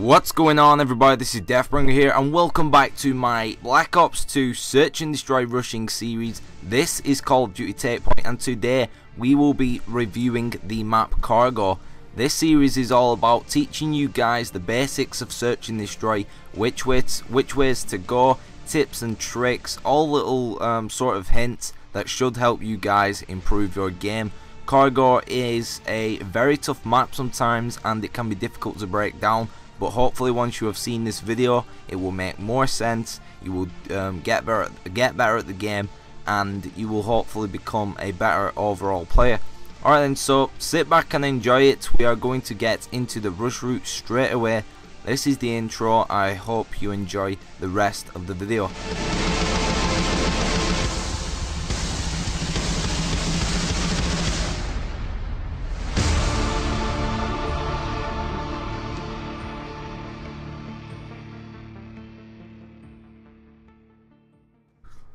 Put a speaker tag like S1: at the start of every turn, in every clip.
S1: What's going on, everybody? This is Deathbringer here, and welcome back to my Black Ops 2 Search and Destroy rushing series. This is Call of Duty TakePoint, and today we will be reviewing the map Cargo. This series is all about teaching you guys the basics of Search and Destroy, which ways to go, tips and tricks, all little sort of hints that should help you guys improve your game. Cargo is a very tough map sometimes, and it can be difficult to break down. But hopefully once you have seen this video, it will make more sense. You will get better at the game, and you will hopefully become a better overall player. Alright then, so sit back and enjoy it. We are going to get into the rush route straight away. This is the intro. I hope you enjoy the rest of the video.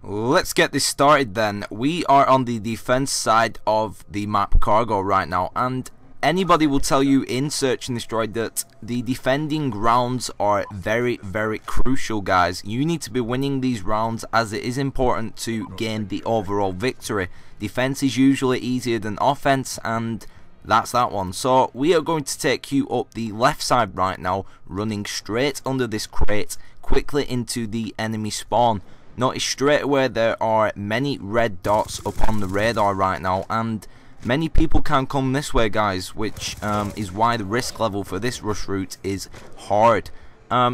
S1: Let's get this started then. We are on the defense side of the map Cargo right now, and anybody will tell you in Search and Destroy that the defending rounds are very crucial, guys. You need to be winning these rounds, as it is important to gain the overall victory. Defense is usually easier than offense, and that's that one. So we are going to take you up the left side right now, running straight under this crate quickly into the enemy spawn. Notice straight away there are many red dots upon the radar right now, and many people can come this way, guys, which is why the risk level for this rush route is hard.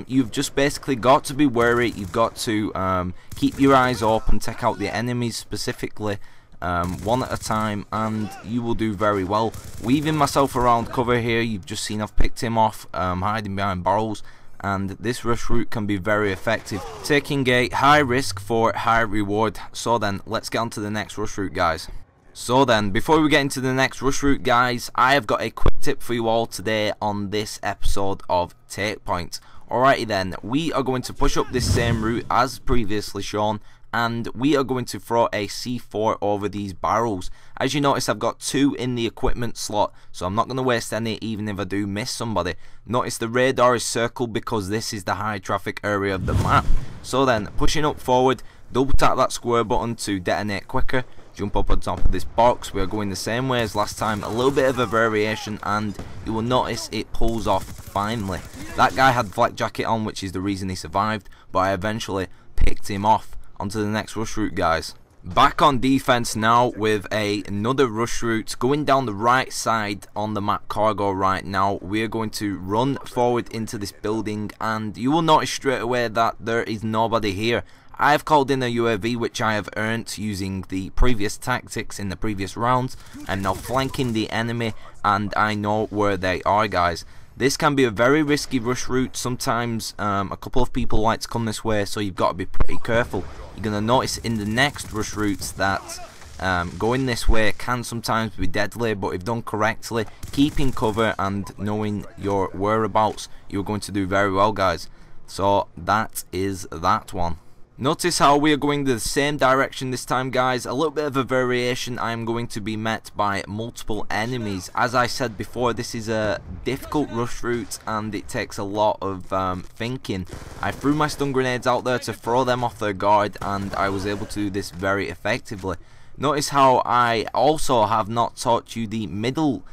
S1: You've just basically got to be wary. You've got to keep your eyes open, take out the enemies specifically one at a time, and you will do very well. Weaving myself around cover here, you've just seen I've picked him off, hiding behind barrels. And this rush route can be very effective, taking a high risk for high reward. So then, let's get on to the next rush route, guys. So then, before we get into the next rush route, guys, I have got a quick tip for you all today on this episode of TakePoint. Alrighty then, we are going to push up this same route as previously shown, and we are going to throw a C4 over these barrels. As you notice, I've got 2 in the equipment slot, so I'm not going to waste any even if I do miss somebody. Notice the radar is circled because this is the high traffic area of the map. So then, pushing up forward, double tap that square button to detonate quicker. Jump up on top of this box. We are going the same way as last time, a little bit of a variation, and you will notice it pulls off finally. That guy had flak jacket on, which is the reason he survived, but I eventually picked him off. Onto the next rush route, guys. Back on defense now with another rush route going down the right side on the map Cargo right now. We are going to run forward into this building, and you will notice straight away that there is nobody here. I have called in a UAV, which I have earned using the previous tactics in the previous rounds. I'm now flanking the enemy, and I know where they are, guys. This can be a very risky rush route. Sometimes a couple of people like to come this way, so you've got to be pretty careful. You're going to notice in the next rush routes that going this way can sometimes be deadly, but if done correctly, keeping cover and knowing your whereabouts, you're going to do very well, guys. So that is that one. Notice how we are going the same direction this time, guys. A little bit of a variation. I am going to be met by multiple enemies. As I said before, this is a difficult rush route, and it takes a lot of thinking. I threw my stun grenades out there to throw them off their guard, and I was able to do this very effectively. Notice how I also have not taught you the middle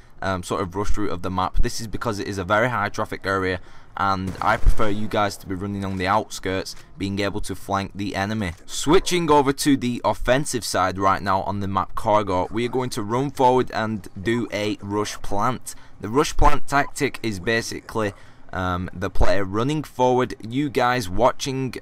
S1: sort of rush route of the map. This is because it is a very high traffic area, and I prefer you guys to be running on the outskirts, being able to flank the enemy. Switching over to the offensive side right now on the map Cargo, we are going to run forward and do a rush plant. The rush plant tactic is basically the player running forward, you guys watching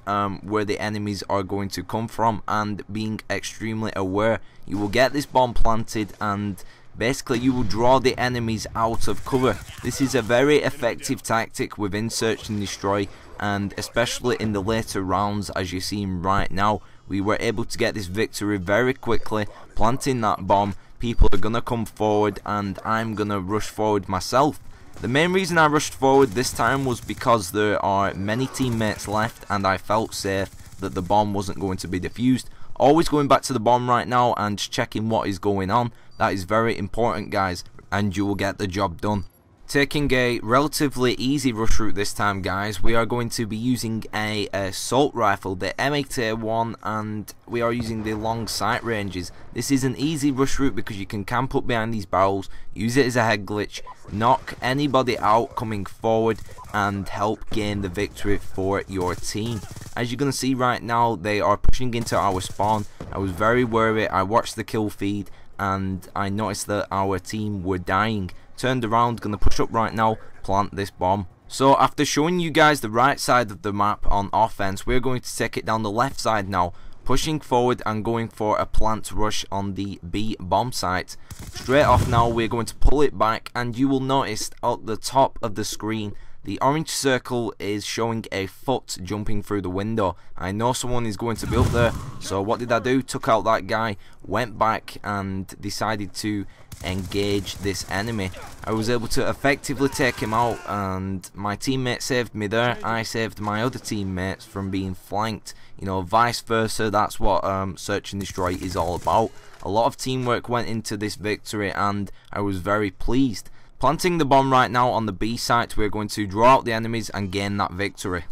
S1: where the enemies are going to come from, and being extremely aware. You will get this bomb planted, and basically you will draw the enemies out of cover. This is a very effective tactic within Search and Destroy, and especially in the later rounds, as you see right now. We were able to get this victory very quickly, planting that bomb. People are gonna come forward, and I'm gonna rush forward myself. The main reason I rushed forward this time was because there are many teammates left, and I felt safe that the bomb wasn't going to be defused. Always going back to the bomb right now and checking what is going on. That is very important, guys, and you will get the job done. Taking a relatively easy rush route this time, guys. We are going to be using a assault rifle, the M8A1, and we are using the long sight ranges. This is an easy rush route because you can camp up behind these barrels, use it as a head glitch, knock anybody out coming forward, and help gain the victory for your team. As you're going to see right now, they are pushing into our spawn. I was very wary. I watched the kill feed and I noticed that our team were dying. Turned around, gonna push up right now, plant this bomb. So after showing you guys the right side of the map on offense, we're going to take it down the left side now, pushing forward and going for a plant rush on the B bomb site. Straight off now, we're going to pull it back, and you will notice at the top of the screen the orange circle is showing a foot jumping through the window. I know someone is going to be up there, so what did I do? Took out that guy, went back and decided to engage this enemy. I was able to effectively take him out, and my teammate saved me there. I saved my other teammates from being flanked, you know, vice versa. That's what Search and Destroy is all about. A lot of teamwork went into this victory and I was very pleased. Planting the bomb right now on the B site, we're going to draw out the enemies and gain that victory.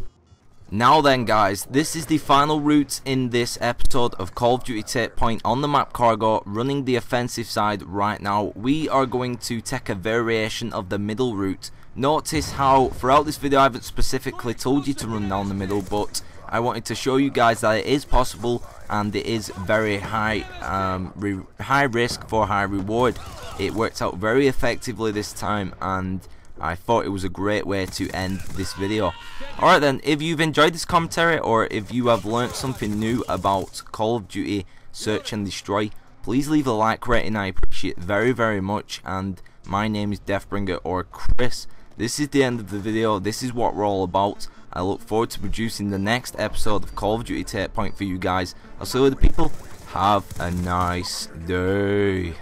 S1: Now then, guys, this is the final route in this episode of Call of Duty TakePoint on the map Cargo, running the offensive side right now. We are going to take a variation of the middle route. Notice how throughout this video I haven't specifically told you to run down the middle, but I wanted to show you guys that it is possible and it is very high risk for high reward. It worked out very effectively this time, and I thought it was a great way to end this video. Alright then, if you've enjoyed this commentary or if you have learnt something new about Call of Duty Search and Destroy, please leave a like rating. I appreciate it very, very much. And my name is Deathbringer, or Chris. This is the end of the video. This is what we're all about. I look forward to producing the next episode of Call of Duty TakePoint for you guys. I'll see you later, people. Have a nice day.